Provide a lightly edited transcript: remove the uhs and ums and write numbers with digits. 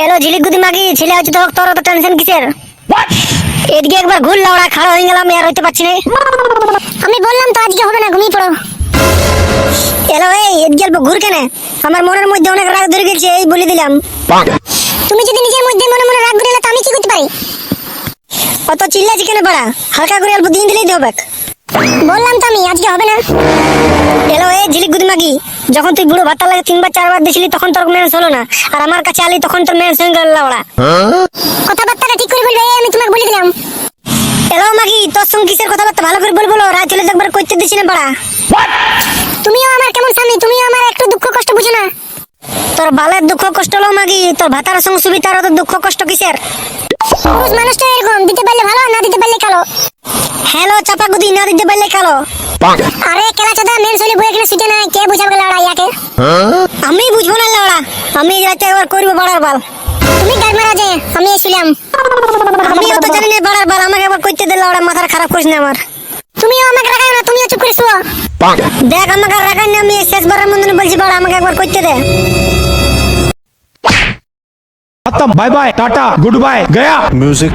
এলো ঝিলিক গুদি মাগি ছেলে হচ্ছে তো তোর তো টেনশন কিসের? এদিকে একবার ঘুর লাউড়া খাড়া হয়ে গেলাম আর হইতে পারছি না। আমি বললাম তো আজকে হবে না, ঘুমিয়ে পড়ো। এলো এই এদিকে অল্প ঘুর কেনে, আমার মনের মধ্যে অনেক রাগ ধরে গেছে এই বলে দিলাম। তুমি যদি নিজের মধ্যে মনে মনে রাগ ধরে এলে তো আমি কি করতে পারি? অত চিল্লাছি কেন বাড়া, হালকা করে অল্প দিন দিলেই হবে। বললাম তো আমি আজকে হবে না। এলো এই ঝিলিক গুদি মাগি, যখন তুই বুড়ো ভাতা লাগে 3 বার 4 বার দিছিলি তখন তোর মেন্স হলো না, আর আমার কাছে আলি তখন তোর মেন্স হয়ে গেল লাউড়া। কথাবার্তাটা ঠিক করে বলবে, আমি তোমাকে বলে দিলাম। এলো মাগি, তোর সঙ্গে কিসের কথাবার্তা ভালো করে বলবো, রাত হলে তো একবার করতে দিছি না বাড়া। তুমিও আমার কেমন স্বামী, তুমিও আমার একটু দুঃখ কষ্ট বুঝো না? তোর বালের দুঃখ কষ্ট হলো মাগি, তোর ভাতার সঙ্গে সুবিধার তো দুঃখ কষ্ট কিসের? পুরুষ মানুষটা এরকম, দিতে পারলে ভালো, না দিতে পারলে কালো। হ্যালো চাপা গুদি, না দিতে পারলে কালো। আরে কেলা চাদা মেন সলি বই এখানে শিখে নাই, কে বুঝাবে লাউড়া ইয়াকে? আমি বুঝবো না লাউড়া, আমি রাতে একবার করব বাড়ার বাল। তুমি গাড় মারা যে আমি এসিলাম। আমিও তো জানি না বাড়ার বাল, আমাকে একবার কইতে দে লাউড়া, মাথা খারাপ করিস না আমার। তুমিও আমাকে রাগাও না, তুমিও চুপ করে শুও। দেখ আমাকে রাগাই না, আমি শেষবারের মধ্যে বলছি বাড়া, আমাকে একবার কইতে দে। खत्म, bye bye, tata, good bye, गया। म्यूजिक